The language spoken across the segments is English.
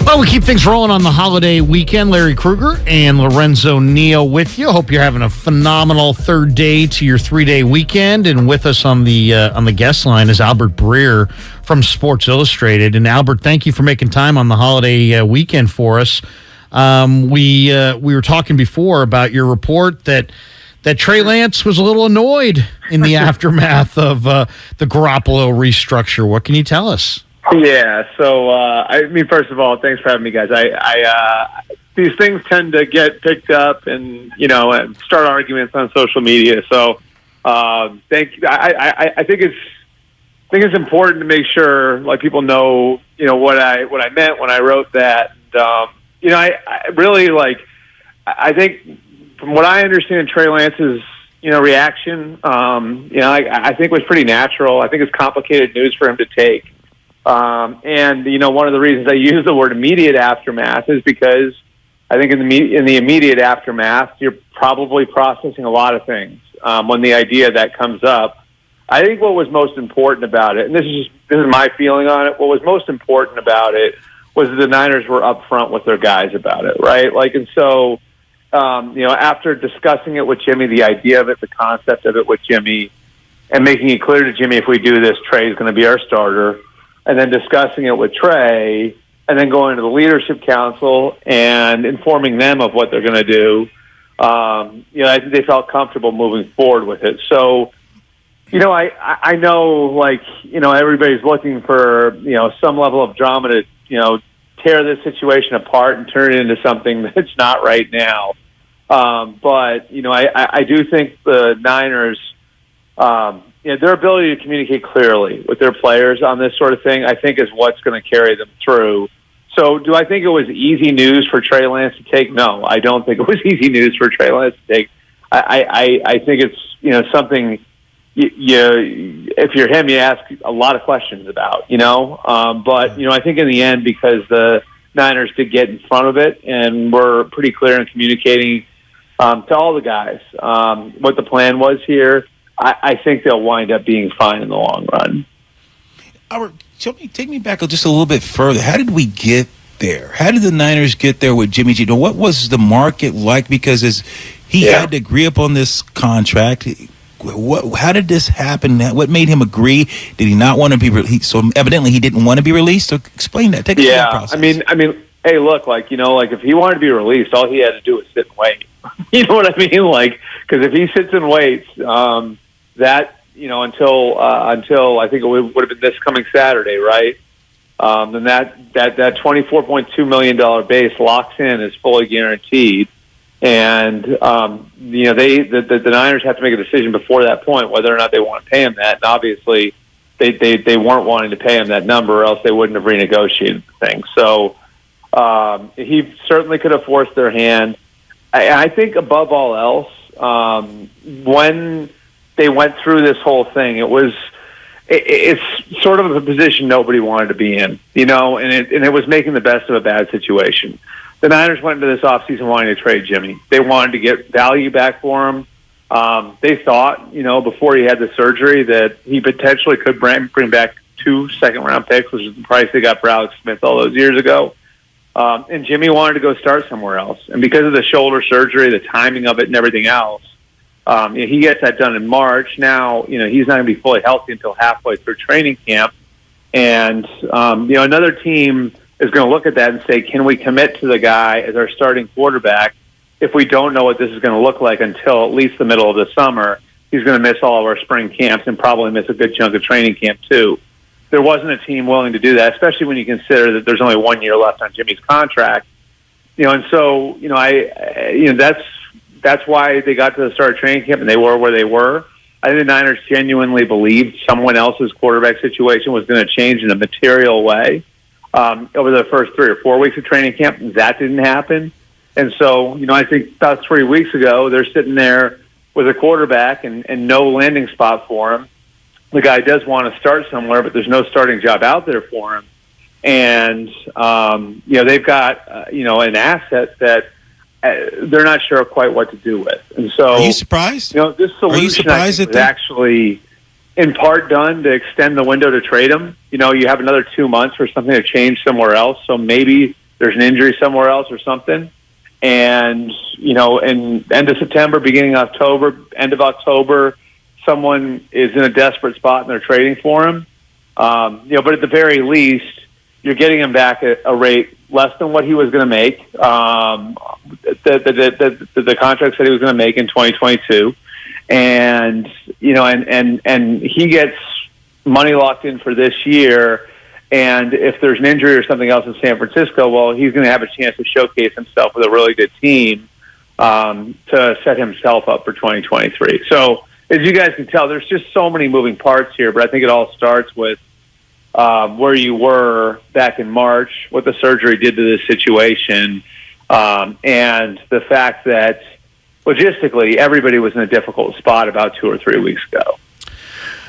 Well, we keep things rolling on the holiday weekend. Larry Krueger and Lorenzo Neal with you. Hope you're having a phenomenal third day to your 3-day weekend. And with us on the guest line is Albert Breer from Sports Illustrated. And Albert, thank you for making time on the holiday weekend for us. We were talking before about your report that Trey Lance was a little annoyed in the aftermath of the Garoppolo restructure. What can you tell us? Yeah, so first of all, thanks for having me, guys. These things tend to get picked up and start arguments on social media. So thank you. I think it's important to make sure people know what I meant when I wrote that. And, I think from what I understand, Trey Lance's reaction, I think was pretty natural. I think it's complicated news for him to take. One of the reasons I use the word immediate aftermath is because I think in the immediate aftermath, you're probably processing a lot of things. When the idea that comes up, I think what was most important about it, and this is my feeling on it, what was most important about it was that the Niners were upfront with their guys about it, right? After discussing it with Jimmy, the idea of it, the concept of it with Jimmy, and making it clear to Jimmy, if we do this, Trey is going to be our starter. And then discussing it with Trey, and then going to the leadership council and informing them of what they're going to do. I think they felt comfortable moving forward with it. So, I know, everybody's looking for, some level of drama to, tear this situation apart and turn it into something that's not right now. I do think the Niners, their ability to communicate clearly with their players on this sort of thing, I think, is what's going to carry them through. So do I think it was easy news for Trey Lance to take? No, I don't think it was easy news for Trey Lance to take. I think it's, something if you're him, you ask a lot of questions about, I think in the end, because the Niners did get in front of it and were pretty clear in communicating to all the guys what the plan was here, I think they'll wind up being fine in the long run. Albert, take me back just a little bit further. How did we get there? How did the Niners get there with Jimmy G? What was the market like? Because he had to agree upon this contract. How did this happen? What made him agree? Did he not want to be released? So evidently he didn't want to be released. So explain that. Take us through that process. I mean, hey, look, if he wanted to be released, all he had to do was sit and wait. You know what I mean? Because if he sits and waits, until I think it would have been this coming Saturday, right? Then that $24.2 million base locks in is fully guaranteed, and the Niners have to make a decision before that point whether or not they want to pay him that. And obviously, they weren't wanting to pay him that number, or else they wouldn't have renegotiated the thing. So he certainly could have forced their hand. I think above all else, when they went through this whole thing, it's sort of a position nobody wanted to be in, and it was making the best of a bad situation. The Niners went into this offseason wanting to trade Jimmy. They wanted to get value back for him. They thought, before he had the surgery, that he potentially could bring back 2 second-round picks, which is the price they got for Alex Smith all those years ago. And Jimmy wanted to go start somewhere else. And because of the shoulder surgery, the timing of it and everything else, he gets that done in March. Now, he's not going to be fully healthy until halfway through training camp. And, another team is going to look at that and say, can we commit to the guy as our starting quarterback if we don't know what this is going to look like until at least the middle of the summer? He's going to miss all of our spring camps and probably miss a good chunk of training camp too. There wasn't a team willing to do that, especially when you consider that there's only 1 year left on Jimmy's contract. And so, that's why they got to the start of training camp and they were where they were. I think the Niners genuinely believed someone else's quarterback situation was going to change in a material way over the first 3 or 4 weeks of training camp. That didn't happen. And so, I think about 3 weeks ago, they're sitting there with a quarterback and no landing spot for him. The guy does want to start somewhere, but there's no starting job out there for him. And, they've got, an asset that they're not sure quite what to do with. And so, are you surprised? This solution I think was actually in part done to extend the window to trade him. You have another 2 months for something to change somewhere else. So maybe there's an injury somewhere else or something. And, in end of September, beginning of October, end of October, someone is in a desperate spot and they're trading for him. But at the very least, you're getting him back at a rate less than what he was going to make. The contract said he was going to make in 2022. And, and he gets money locked in for this year. And if there's an injury or something else in San Francisco, well, he's going to have a chance to showcase himself with a really good team to set himself up for 2023. So as you guys can tell, there's just so many moving parts here, but I think it all starts with where you were back in March, what the surgery did to this situation, and the fact that logistically everybody was in a difficult spot about 2 or 3 weeks ago.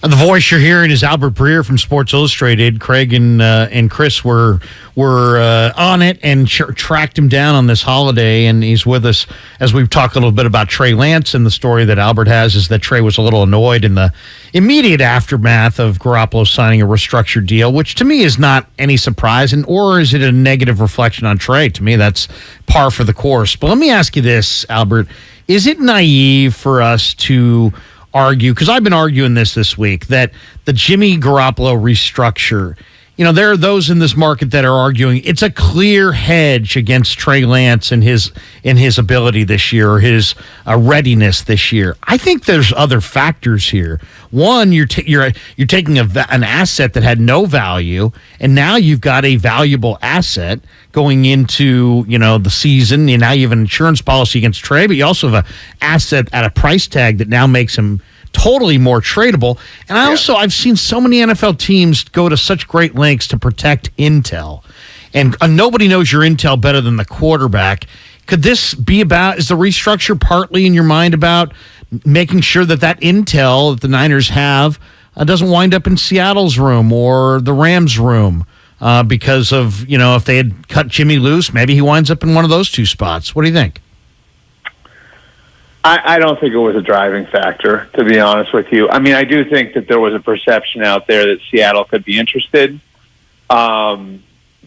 And the voice you're hearing is Albert Breer from Sports Illustrated. Craig and Chris were on it and tracked him down on this holiday, and he's with us as we've talked a little bit about Trey Lance. And the story that Albert has is that Trey was a little annoyed in the immediate aftermath of Garoppolo signing a restructured deal, which to me is not any surprise, or is it a negative reflection on Trey? To me, that's par for the course. But let me ask you this, Albert. Is it naive for us to argue, because I've been arguing this week, that the Jimmy Garoppolo restructure, there are those in this market that are arguing it's a clear hedge against Trey Lance and his ability this year, or his readiness this year. I think there's other factors here. One, you're taking an asset that had no value, and now you've got a valuable asset going into the season. And now you have an insurance policy against Trey, but you also have an asset at a price tag that now makes him totally more tradable. And I've seen so many NFL teams go to such great lengths to protect intel, and nobody knows your intel better than the quarterback. Could this be is the restructure partly in your mind about making sure that intel that the Niners have doesn't wind up in Seattle's room or the Rams' room? Because of, if they had cut Jimmy loose, maybe he winds up in one of those two spots. What do you think? I don't think it was a driving factor, to be honest with you. I mean, I do think that there was a perception out there that Seattle could be interested. But,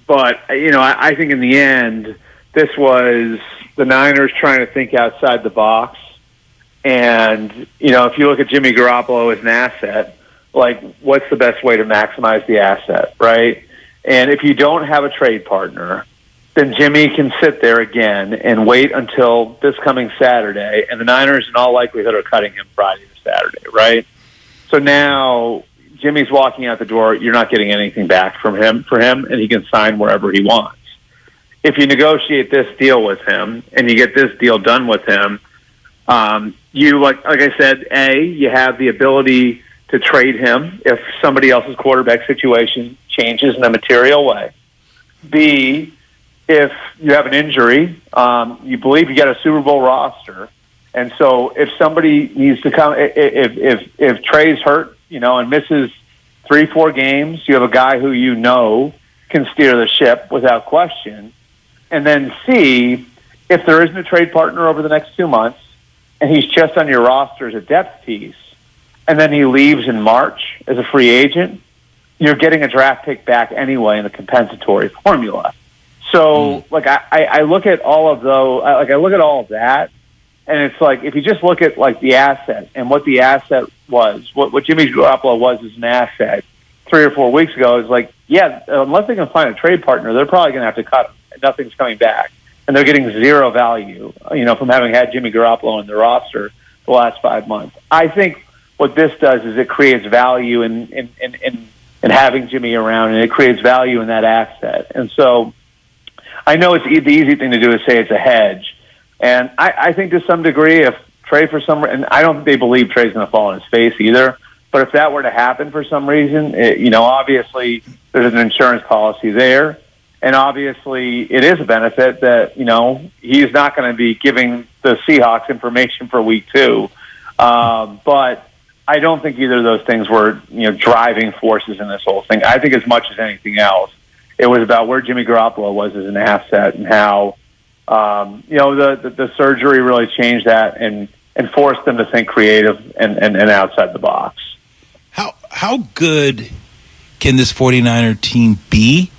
I think in the end, this was the Niners trying to think outside the box. And, if you look at Jimmy Garoppolo as an asset, like, what's the best way to maximize the asset, right? And if you don't have a trade partner, then Jimmy can sit there again and wait until this coming Saturday, and the Niners in all likelihood are cutting him Friday or Saturday, right? So now Jimmy's walking out the door. You're not getting anything back for him, and he can sign wherever he wants. If you negotiate this deal with him and you get this deal done with him, you, like I said, you have the ability to trade him if somebody else's quarterback situation changes in a material way. B, if you have an injury, you believe you got a Super Bowl roster, and so if somebody needs to come, if Trey's hurt, and misses 3-4 games, you have a guy who can steer the ship without question. And then C, if there isn't a trade partner over the next 2 months, and he's just on your roster as a depth piece, and then he leaves in March as a free agent, you're getting a draft pick back anyway in the compensatory formula. So, I look at all of those, I look at all of that, and it's like, if you just look at, the asset and what the asset was, what Jimmy Garoppolo was as an asset 3 or 4 weeks ago, is unless they can find a trade partner, they're probably going to have to cut him. Nothing's coming back. And they're getting zero value, from having had Jimmy Garoppolo in their roster the last 5 months. I think what this does is it creates value in having Jimmy around, and it creates value in that asset. And so I know the easy thing to do is say it's a hedge. And I think to some degree, if Trey and I don't think they believe Trey's going to fall on his face either, but if that were to happen for some reason, obviously there's an insurance policy there. And obviously it is a benefit that, he's not going to be giving the Seahawks information for week 2. But I don't think either of those things were, driving forces in this whole thing. I think as much as anything else, it was about where Jimmy Garoppolo was as an asset and how, the surgery really changed that and forced them to think creative and outside the box. How good can this 49er team be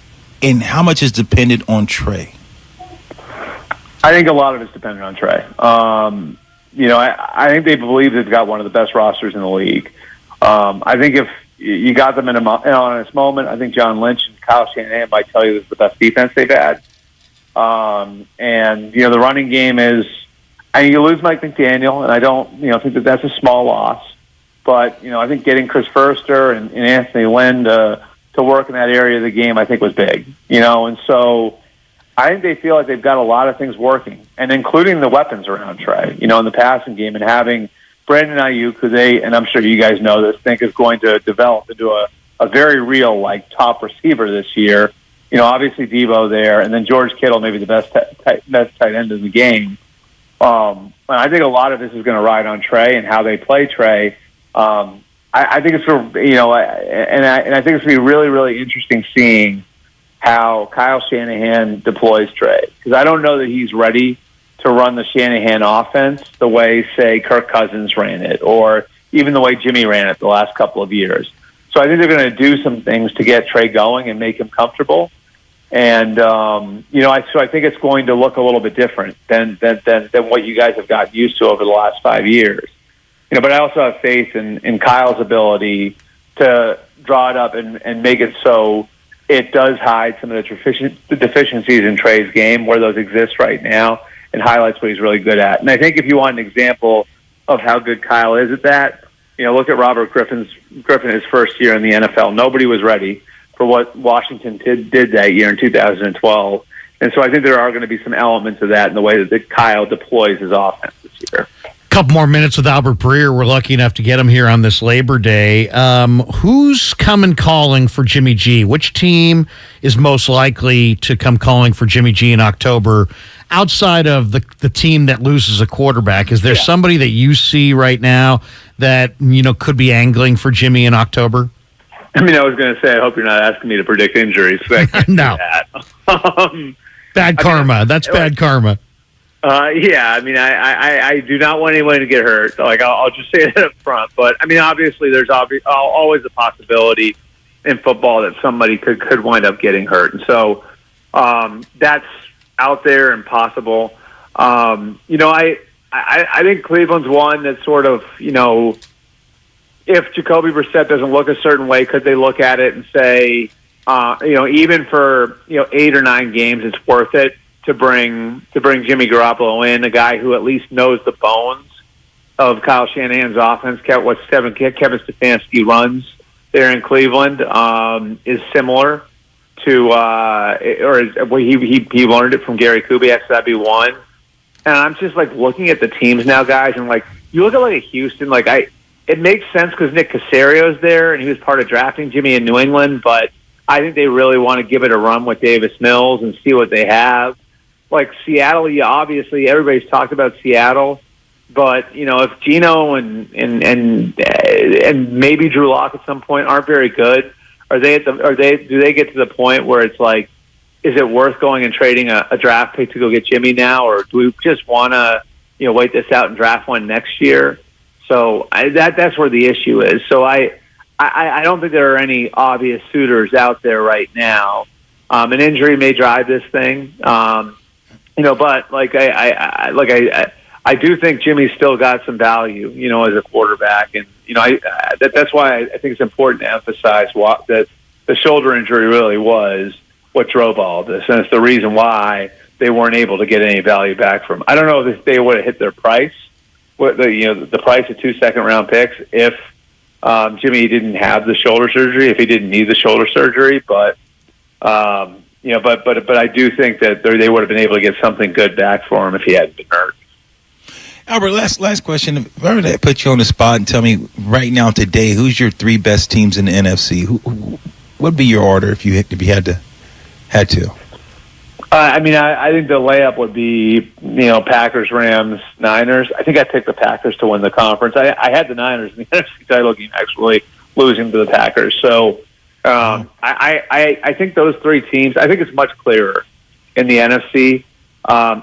and how much is dependent on Trey? I think a lot of it's dependent on Trey. I think they believe they've got one of the best rosters in the league. I think if you got them in an honest moment, I think John Lynch and Kyle Shanahan might tell you this is the best defense they've had. The running game is, you lose Mike McDaniel, and I don't, think that that's a small loss. But, I think getting Chris Furster and Anthony Lynn to work in that area of the game, I think was big, and so I think they feel like they've got a lot of things working, and including the weapons around Trey, in the passing game, and having Brandon Ayuk, who they, and I'm sure you guys know this, think is going to develop into a very real, top receiver this year. Obviously Deebo there, and then George Kittle, maybe the best tight end in the game. I think a lot of this is going to ride on Trey and how they play Trey. I think it's I think it's going to be really, really interesting seeing how Kyle Shanahan deploys Trey, because I don't know that he's ready to run the Shanahan offense the way, say, Kirk Cousins ran it, or even the way Jimmy ran it the last couple of years. So I think they're going to do some things to get Trey going and make him comfortable. And so I think it's going to look a little bit different than what you guys have gotten used to over the last 5 years. But I also have faith in Kyle's ability to draw it up and make it so it does hide some of the deficiencies in Trey's game where those exist right now, and highlights what he's really good at. And I think if you want an example of how good Kyle is at that, look at Robert Griffin his first year in the NFL. Nobody was ready for what Washington did that year in 2012. And so I think there are going to be some elements of that in the way that Kyle deploys his offense this year. Couple more minutes with Albert Breer. We're lucky enough to get him here on this Labor Day. Who's coming calling for Jimmy G? Which team is most likely to come calling for Jimmy G in October outside of the team that loses a quarterback? Is there somebody that you see right now that, could be angling for Jimmy in October? I was going to say, I hope you're not asking me to predict injuries. So I can't no. do that. Bad karma. That's bad karma. I do not want anyone to get hurt. I'll just say that up front. But obviously, there's always a possibility in football that somebody could wind up getting hurt, and so that's out there and possible. I think Cleveland's one that sort of if Jacoby Brissett doesn't look a certain way, could they look at it and say, even for 8 or 9 games, it's worth it to bring Jimmy Garoppolo in, a guy who at least knows the bones of Kyle Shanahan's offense. Kevin Stefanski runs there in Cleveland is similar to, he learned it from Gary Kubiak, so that'd be one. And I'm just looking at the teams now, guys, and you look at a Houston, it makes sense because Nick Caserio's there and he was part of drafting Jimmy in New England, but I think they really want to give it a run with Davis Mills and see what they have. Seattle, obviously everybody's talked about Seattle, but if Geno and maybe Drew Lock at some point aren't very good, do they get to the point where it's is it worth going and trading a draft pick to go get Jimmy now, or do we just want to wait this out and draft one next year? So that's where the issue is. So I don't think there are any obvious suitors out there right now. An injury may drive this thing. But I do think Jimmy's still got some value, as a quarterback, and that's why I think it's important to emphasize that the shoulder injury really was what drove all of this, and it's the reason why they weren't able to get any value back from him. I don't know if they would have hit their price, the price of 2 second-round picks, if Jimmy didn't have the shoulder surgery, if he didn't need the shoulder surgery, but. But I do think that they would have been able to get something good back for him if he hadn't been hurt. Albert, last question. If I were to put you on the spot and tell me right now today, who's your 3 best teams in the NFC? Who would be your order if you had to? I think the layup would be Packers, Rams, Niners. I think I picked the Packers to win the conference. I had the Niners in the NFC title game actually losing to the Packers. So. I think those 3 teams, I think it's much clearer in the NFC.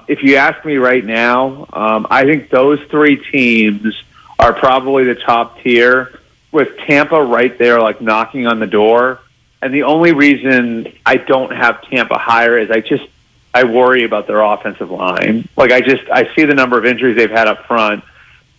If you ask me right now, I think those 3 teams are probably the top tier, with Tampa right there, knocking on the door. And the only reason I don't have Tampa higher is I worry about their offensive line. Like I see the number of injuries they've had up front.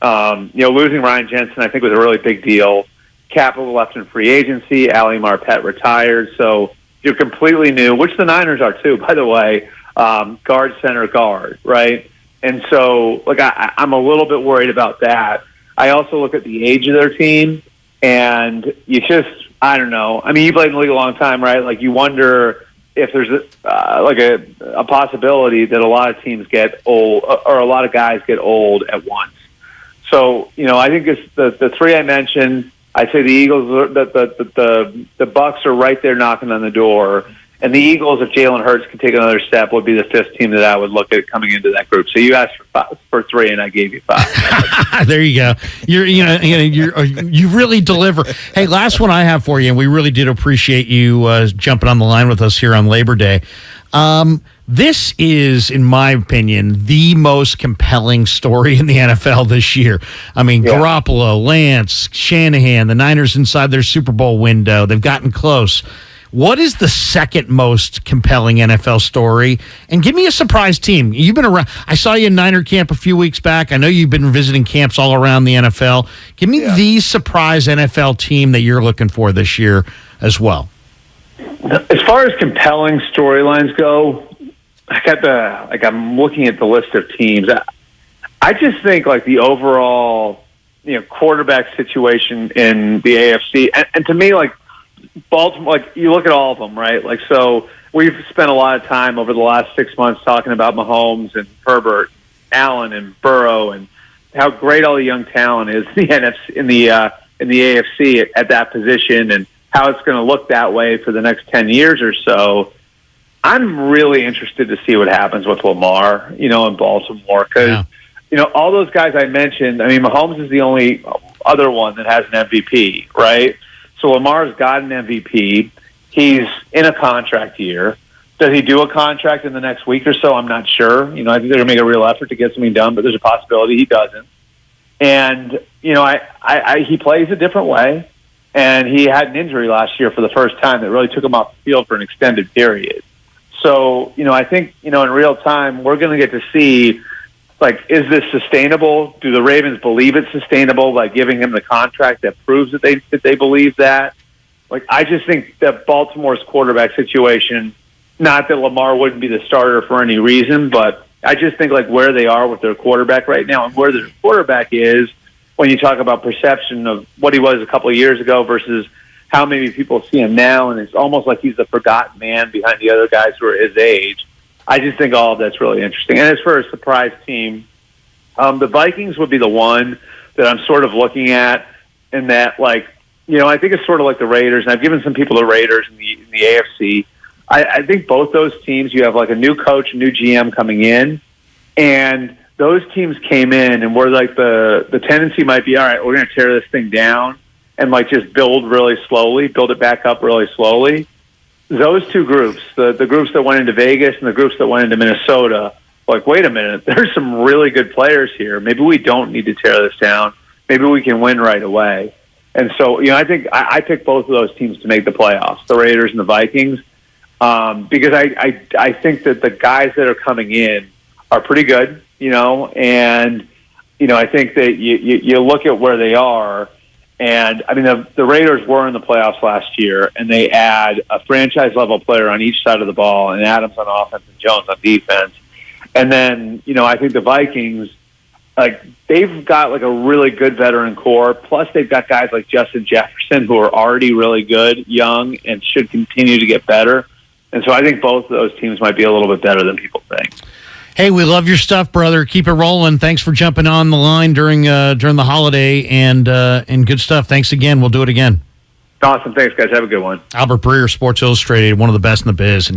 Losing Ryan Jensen, I think, was a really big deal. Capital left in free agency. Ali Marpet retired. So you're completely new, which the Niners are too, by the way. Guard, center, guard, right? And so, I'm a little bit worried about that. I also look at the age of their team, and I don't know. I mean, you played in the league a long time, right? Like, you wonder if there's a possibility that a lot of teams get old, or a lot of guys get old at once. So, I think it's the three I mentioned. I'd say the Eagles, the Bucks are right there knocking on the door. And the Eagles, if Jalen Hurts could take another step, would be the fifth team that I would look at coming into that group. So you asked for three, and I gave you five. There you go. You really deliver. Hey, last one I have for you, and we really did appreciate you jumping on the line with us here on Labor Day. This is, in my opinion, the most compelling story in the NFL this year. I mean, Garoppolo, Lance, Shanahan, the Niners inside their Super Bowl window. They've gotten close. What is the second most compelling NFL story? And give me a surprise team. You've been around. I saw you in Niner camp a few weeks back. I know you've been visiting camps all around the NFL. Give me the surprise NFL team that you're looking for this year as well. As far as compelling storylines go, I'm looking at the list of teams. I just think the overall, quarterback situation in the AFC, and to me, Baltimore, you look at all of them, right? So we've spent a lot of time over the last 6 months talking about Mahomes and Herbert, Allen and Burrow, and how great all the young talent is in the NFC, in the AFC at that position, and how it's going to look that way for the next 10 years or so. I'm really interested to see what happens with Lamar, in Baltimore, because all those guys I mentioned. I mean, Mahomes is the only other one that has an MVP, right? So Lamar's got an MVP. He's in a contract year. Does he do a contract in the next week or so? I'm not sure. I think they're going to make a real effort to get something done, but there's a possibility he doesn't. And, he plays a different way. And he had an injury last year for the first time that really took him off the field for an extended period. So, I think, in real time, we're going to get to see, is this sustainable? Do the Ravens believe it's sustainable by giving him the contract that proves that they believe that? I just think that Baltimore's quarterback situation, not that Lamar wouldn't be the starter for any reason, but I just think where they are with their quarterback right now and where their quarterback is when you talk about perception of what he was a couple of years ago versus how many people see him now, and it's almost like he's the forgotten man behind the other guys who are his age. I just think all of that's really interesting. And as for a surprise team, the Vikings would be the one that I'm sort of looking at, in that, I think it's sort of like the Raiders, and I've given some people the Raiders in the AFC. I think both those teams, you have a new coach, new GM coming in, and those teams came in and were the tendency might be, all right, we're going to tear this thing down and just build really slowly, build it back up really slowly. Those two groups, the groups that went into Vegas and the groups that went into Minnesota, wait a minute, there's some really good players here. Maybe we don't need to tear this down. Maybe we can win right away. And so, I think I pick both of those teams to make the playoffs, the Raiders and the Vikings, because I think that the guys that are coming in are pretty good, and, I think that you look at where they are. And, I mean, the Raiders were in the playoffs last year, and they add a franchise-level player on each side of the ball, and Adams on offense and Jones on defense. And then, I think the Vikings, they've got, a really good veteran core, plus they've got guys like Justin Jefferson who are already really good, young, and should continue to get better. And so I think both of those teams might be a little bit better than people think. Hey, we love your stuff, brother. Keep it rolling. Thanks for jumping on the line during the holiday, and good stuff. Thanks again. We'll do it again. Awesome. Thanks, guys. Have a good one. Albert Breer, Sports Illustrated, one of the best in the biz. And